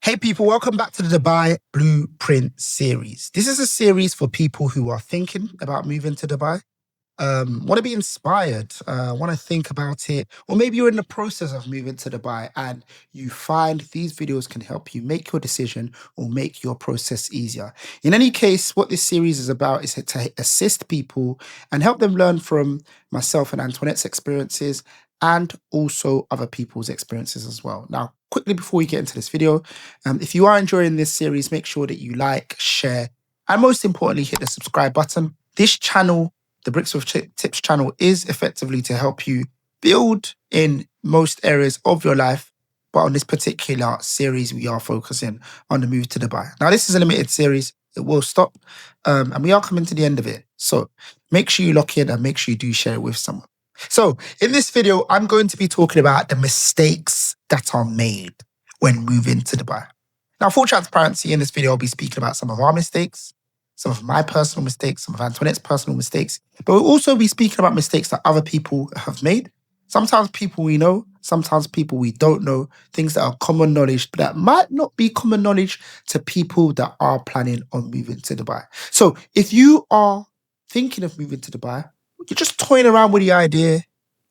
Hey people, welcome back to the Dubai Blueprint series. This is a series for people who are thinking about moving to Dubai, want to be inspired, want to think about it, or maybe you're in the process of moving to Dubai and you find these videos can help you make your decision or make your process easier. In any case, what this series is about is to assist people and help them learn from myself and Antoinette's experiences and also other people's experiences as well. Now, quickly before we get into this video, if you are enjoying this series, make sure that you like, share, and most importantly, hit the subscribe button. This channel, the Bricks with Tips channel, is effectively to help you build in most areas of your life. But on this particular series, we are focusing on the move to Dubai. Now, this is a limited series. It will stop. And we are coming to the end of it. So make sure you lock in and make sure you do share it with someone. So in this video, I'm going to be talking about the mistakes that are made when moving to Dubai. Now, full transparency, in this video, I'll be speaking about some of our mistakes, some of my personal mistakes, some of Antoinette's personal mistakes, but we'll also be speaking about mistakes that other people have made. Sometimes people we know, sometimes people we don't know, things that are common knowledge, but that might not be common knowledge to people that are planning on moving to Dubai. So if you are thinking of moving to Dubai, you're just toying around with the idea,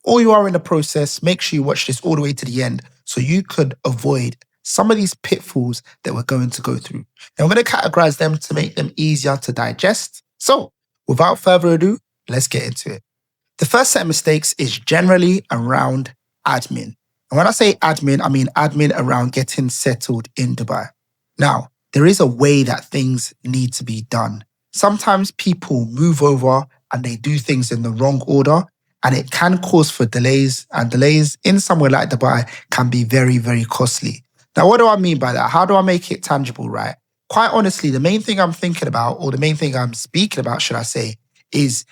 or you are in the process, make sure you watch this all the way to the end so you could avoid some of these pitfalls that we're going to go through. And we're going to categorize them to make them easier to digest. So without further ado, let's get into it. The first set of mistakes is generally around admin. And when I say admin, I mean admin around getting settled in Dubai. Now, there is a way that things need to be done. Sometimes people move over and they do things in the wrong order, and it can cause for delays, and delays in somewhere like Dubai can be very, very costly. Now, what do I mean by that? How do I make it tangible, right? Quite honestly, the main thing I'm thinking about, or the main thing I'm speaking about, should I say, is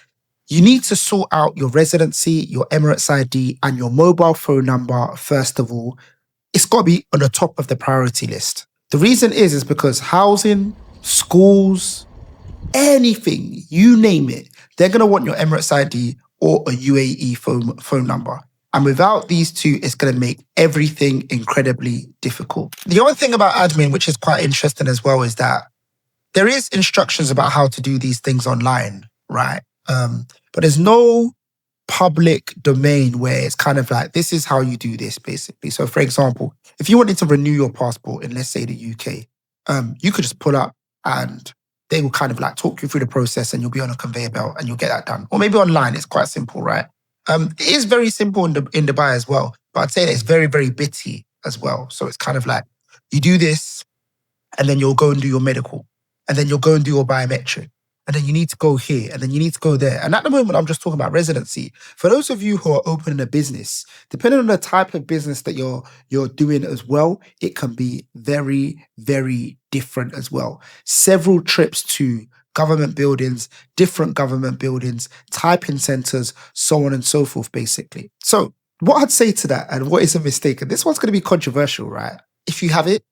you need to sort out your residency, your Emirates ID, and your mobile phone number, first of all. It's got to be on the top of the priority list. The reason is because housing, schools, anything, you name it, they're going to want your Emirates ID or a UAE phone number. And without these two, it's going to make everything incredibly difficult. The other thing about admin, which is quite interesting as well, is that there is instructions about how to do these things online, right? But there's no public domain where it's kind of like, this is how you do this, basically. So for example, if you wanted to renew your passport in, let's say, the UK, you could just pull up and they will kind of like talk you through the process and you'll be on a conveyor belt and you'll get that done. Or maybe online, it's quite simple, right? It is very simple in Dubai as well, but I'd say that it's very, very bitty as well. So it's kind of like, you do this and then you'll go and do your medical and then you'll go and do your biometric. And then you need to go here, and then you need to go there. And at the moment, I'm just talking about residency. For those of you who are opening a business, depending on the type of business that you're doing as well, it can be very, very different as well. Several trips to government buildings, different government buildings, typing centers, so on and so forth, basically. So what I'd say to that, and what is a mistake, and this one's going to be controversial, right? If you have it,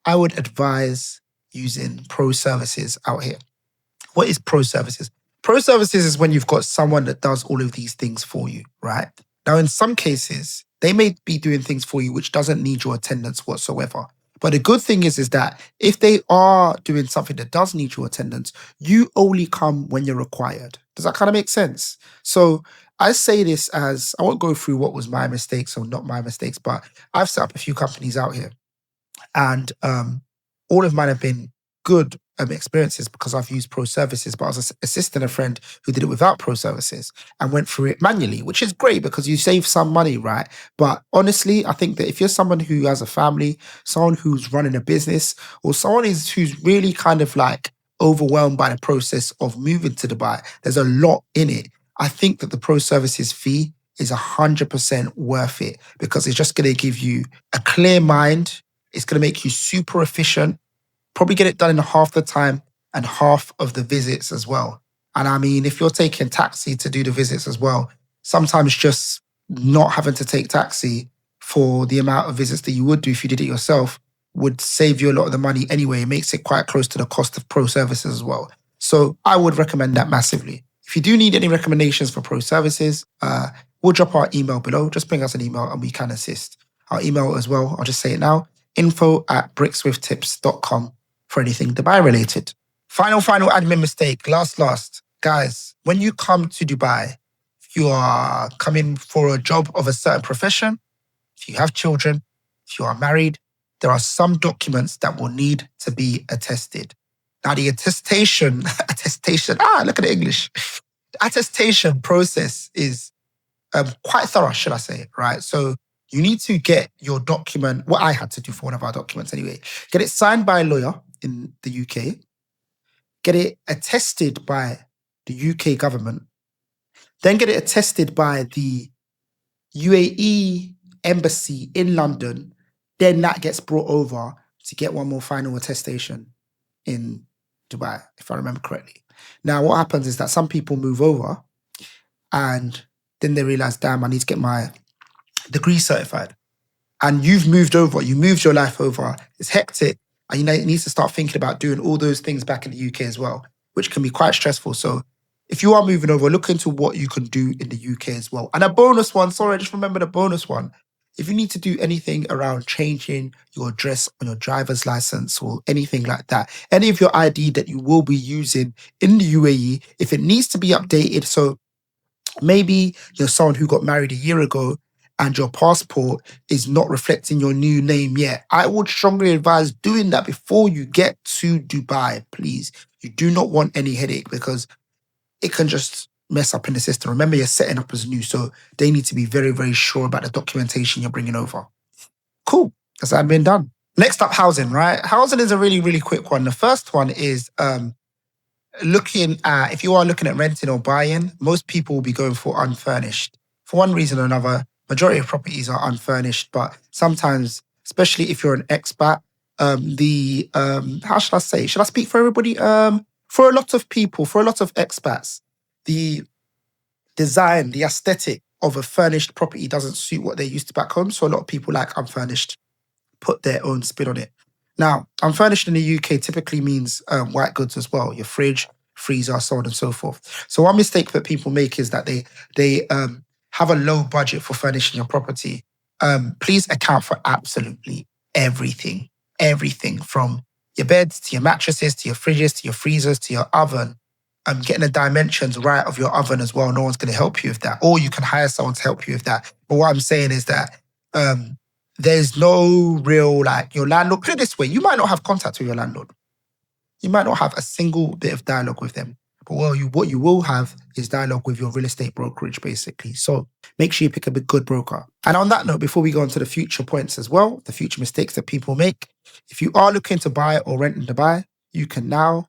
I would advise using pro services out here. What is pro services? Pro services is when you've got someone that does all of these things for you, right? Now, in some cases, they may be doing things for you which doesn't need your attendance whatsoever. But the good thing is that if they are doing something that does need your attendance, you only come when you're required. Does that kind of make sense? So I say this as, I won't go through what was my mistakes or not my mistakes, but I've set up a few companies out here. And all of mine have been good experiences because I've used pro services, but I was assisting a friend who did it without pro services and went through it manually, which is great because you save some money, right? But honestly, I think that if you're someone who has a family, someone who's running a business, or someone who's really kind of like overwhelmed by the process of moving to Dubai, there's a lot in it. I think that the pro services fee is 100% worth it because it's just going to give you a clear mind. It's going to make you super efficient. Probably get it done in half the time and half of the visits as well. And I mean, if you're taking taxi to do the visits as well, sometimes just not having to take taxi for the amount of visits that you would do if you did it yourself would save you a lot of the money anyway. It makes it quite close to the cost of pro services as well. So I would recommend that massively. If you do need any recommendations for pro services, we'll drop our email below. Just bring us an email and we can assist. Our email as well, I'll just say it now, info@brickswithtips.com for anything Dubai related. Final admin mistake. Last. Guys, when you come to Dubai, if you are coming for a job of a certain profession, if you have children, if you are married, there are some documents that will need to be attested. Now, the attestation, look at the English. The attestation process is quite thorough, should I say, right? So you need to get your document, what I had to do for one of our documents anyway, get it signed by a lawyer in the UK, get it attested by the UK government, then get it attested by the UAE embassy in London, then that gets brought over to get one more final attestation in Dubai, if I remember correctly. Now, what happens is that some people move over and then they realize, damn, I need to get my degree certified. And you've moved over, you moved your life over, it's hectic, and you need to start thinking about doing all those things back in the UK as well, which can be quite stressful. So if you are moving over, look into what you can do in the UK as well. And a bonus one, sorry, I just remember the bonus one. If you need to do anything around changing your address on your driver's license or anything like that, any of your ID that you will be using in the UAE, if it needs to be updated, so maybe you're someone who got married a year ago and your passport is not reflecting your new name yet, I would strongly advise doing that before you get to Dubai, please. You do not want any headache because it can just mess up in the system. Remember, you're setting up as new, so they need to be very, very sure about the documentation you're bringing over. Cool. That's admin done. Next up, housing, right? Housing is a really, really quick one. The first one is looking at, if you are looking at renting or buying, most people will be going for unfurnished. For one reason or another, majority of properties are unfurnished, but sometimes, especially if you're an expat, how should I say? Should I speak for everybody? For a lot of people, for a lot of expats, the design, the aesthetic of a furnished property doesn't suit what they're used to back home. So a lot of people like unfurnished, put their own spin on it. Now, unfurnished in the UK typically means white goods as well, your fridge, freezer, so on and so forth. So one mistake that people make is that they have a low budget for furnishing your property. Please account for absolutely everything from your beds to your mattresses to your fridges to your freezers to your oven. Getting the dimensions right of your oven as well. No one's going to help you with that. Or you can hire someone to help you with that. But what I'm saying is that there's no real, your landlord, put it this way, you might not have contact with your landlord. You might not have a single bit of dialogue with them. But what you will have is dialogue with your real estate brokerage, basically. So make sure you pick a good broker. And on that note, before we go on to the future points as well, the future mistakes that people make, if you are looking to buy or rent in Dubai, you can now,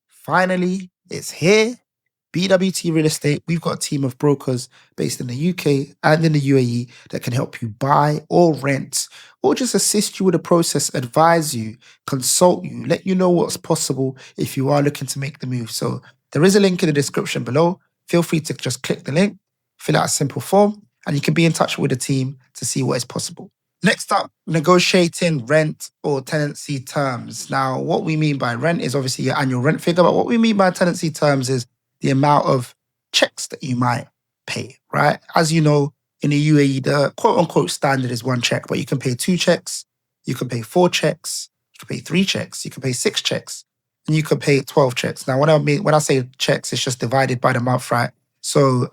finally, it's here. BWT Real Estate, we've got a team of brokers based in the UK and in the UAE that can help you buy or rent or just assist you with the process, advise you, consult you, let you know what's possible if you are looking to make the move. So there is a link in the description below. Feel free to just click the link, fill out a simple form, and you can be in touch with the team to see what is possible. Next up, negotiating rent or tenancy terms. Now, what we mean by rent is obviously your annual rent figure, but what we mean by tenancy terms is the amount of checks that you might pay, right? As you know, in the UAE, the quote-unquote standard is 1 check, but you can pay 2 checks, you can pay 4 checks, you can pay 3 checks, you can pay 6 checks, and you can pay 12 checks. Now, when I say checks, it's just divided by the month, right? So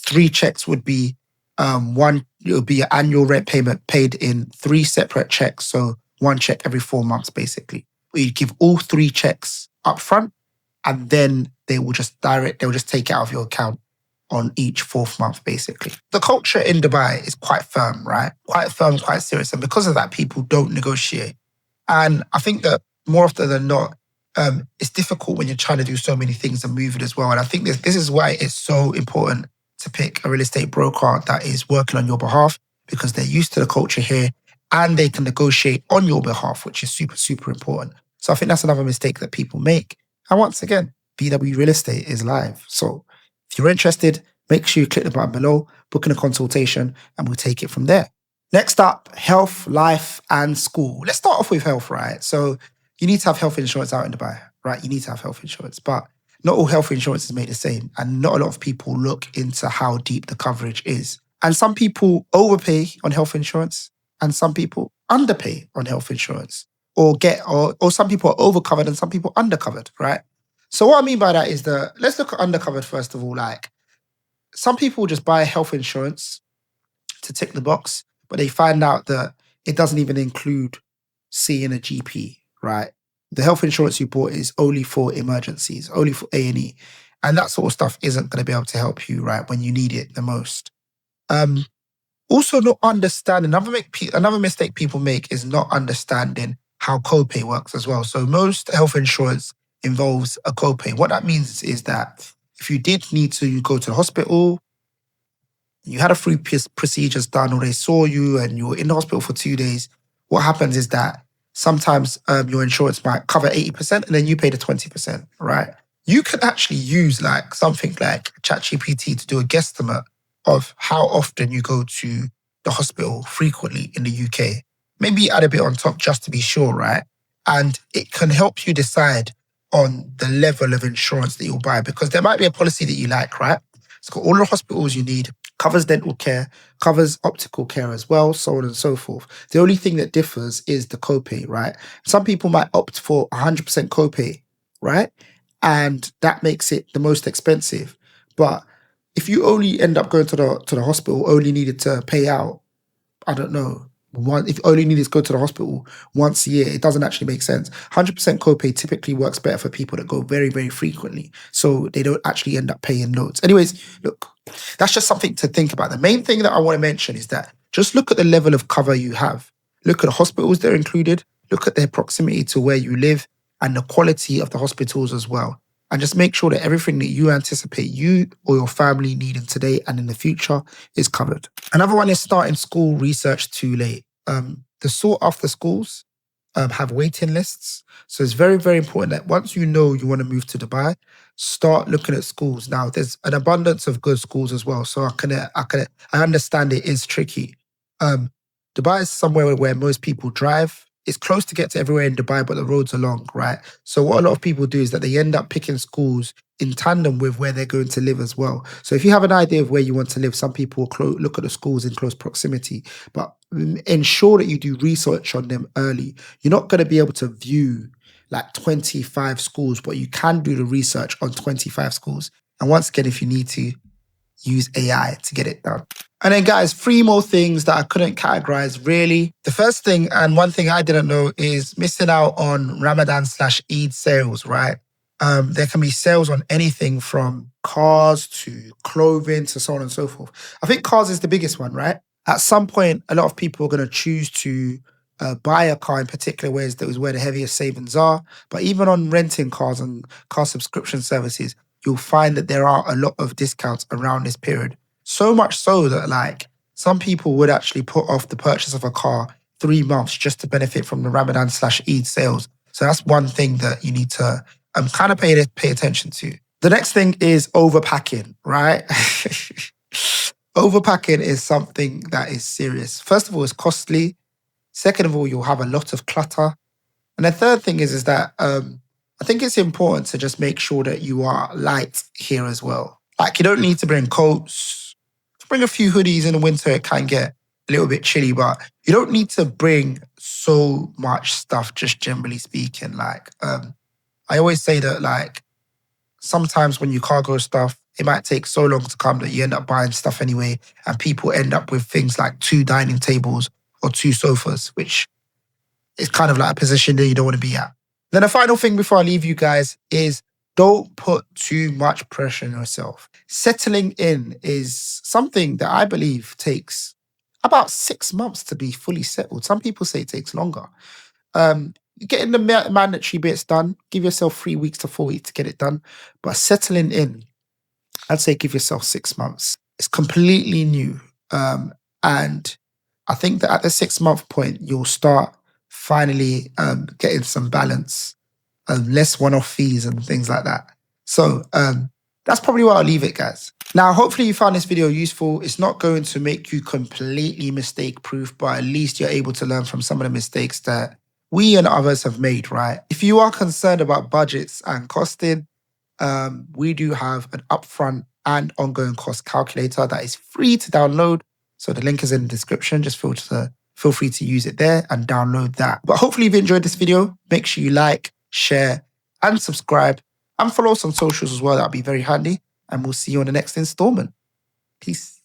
3 checks would be it would be your annual rent payment paid in 3 separate checks. So 1 check every 4 months, basically. You give all 3 checks up front, and then they will just take it out of your account on each 4th month, basically. The culture in Dubai is quite firm, right? Quite firm, quite serious. And because of that, people don't negotiate. And I think that more often than not, it's difficult when you're trying to do so many things and move it as well. And I think this is why it's so important to pick a real estate broker that is working on your behalf, because they're used to the culture here and they can negotiate on your behalf, which is super, super important. So I think that's another mistake that people make. And once again, BW Real Estate is live. So if you're interested, make sure you click the button below, book in a consultation, and we'll take it from there. Next up, health, life, and school. Let's start off with health, right? So you need to have health insurance out in Dubai, right? You need to have health insurance, but not all health insurance is made the same, and not a lot of people look into how deep the coverage is. And some people overpay on health insurance, and some people underpay on health insurance, or some people are overcovered and some people undercovered, right? So what I mean by that is that let's look at undercovered first of all. Like some people just buy health insurance to tick the box, but they find out that it doesn't even include seeing a GP, right? The health insurance you bought is only for emergencies, only for A&E. And that sort of stuff isn't going to be able to help you, right, when you need it the most. Um, Also, not understanding, another mistake people make is not understanding how copay works as well. So most health insurance involves a copay. What that means is that if you did need to go to the hospital, you had a free procedures done, or they saw you and you were in the hospital for 2 days, what happens is that sometimes your insurance might cover 80% and then you pay the 20%, right? You can actually use like something like ChatGPT to do a guesstimate of how often you go to the hospital frequently in the UK. Maybe add a bit on top just to be sure, right? And it can help you decide on the level of insurance that you'll buy, because there might be a policy that you like, right? It's got all the hospitals you need, covers dental care, covers optical care as well, so on and so forth. The only thing that differs is the copay, right? Some people might opt for 100% copay, right? And that makes it the most expensive. But if you only end up going to the hospital, only needed to pay out, I don't know, if you only needed to go to the hospital once a year, it doesn't actually make sense. 100% copay typically works better for people that go very, very frequently. So they don't actually end up paying loads. Anyways, look, that's just something to think about. The main thing that I want to mention is that just look at the level of cover you have. Look at the hospitals that are included. Look at their proximity to where you live and the quality of the hospitals as well. And just make sure that everything that you anticipate you or your family needing today and in the future is covered. Another one is starting school research too late. The sought after schools have waiting lists. So it's very, very important that once you know you want to move to Dubai, start looking at schools. Now, there's an abundance of good schools as well. So I understand it is tricky. Dubai is somewhere where most people drive. It's close to get to everywhere in Dubai, but the roads are long, right? So what a lot of people do is that they end up picking schools in tandem with where they're going to live as well. So if you have an idea of where you want to live, some people look at the schools in close proximity, but ensure that you do research on them early. You're not going to be able to view like 25 schools, but you can do the research on 25 schools. And once again, if you need to, use AI to get it done. And then guys, 3 more things that I couldn't categorize really. The first thing, and one thing I didn't know, is missing out on Ramadan/Eid sales, right? There can be sales on anything from cars to clothing to so on and so forth. I think cars is the biggest one, right? At some point, a lot of people are going to choose to buy a car in particular ways. That is where the heaviest savings are. But even on renting cars and car subscription services, you'll find that there are a lot of discounts around this period. So much so that like some people would actually put off the purchase of a car 3 months just to benefit from the Ramadan/Eid sales. So that's one thing that you need to kind of pay attention to. The next thing is overpacking, right? Overpacking is something that is serious. First of all, it's costly. Second of all, you'll have a lot of clutter. And the third thing is that I think it's important to just make sure that you are light here as well. Like you don't need to bring coats. Bring a few hoodies in the winter. It can get a little bit chilly, but you don't need to bring so much stuff, just generally speaking. Like I always say that like sometimes when you cargo stuff, it might take so long to come that you end up buying stuff anyway, and people end up with things like 2 dining tables or 2 sofas, which is kind of like a position that you don't want to be at. Then the final thing before I leave you guys is don't put too much pressure on yourself. Settling in is something that I believe takes about 6 months to be fully settled. Some people say it takes longer. Getting the mandatory bits done, give yourself 3 weeks to 4 weeks to get it done. But settling in, I'd say give yourself 6 months. It's completely new. And I think that at the 6-month point, you'll start finally getting some balance, less one-off fees and things like that. So that's probably where I'll leave it, guys. Now, hopefully you found this video useful. It's not going to make you completely mistake-proof, but at least you're able to learn from some of the mistakes that we and others have made, right? If you are concerned about budgets and costing, we do have an upfront and ongoing cost calculator that is free to download. So the link is in the description. Just feel feel free to use it there and download that. But hopefully you've enjoyed this video. Make sure you like, share, and subscribe, and follow us on socials as well. That'll be very handy. And we'll see you on the next installment. Peace.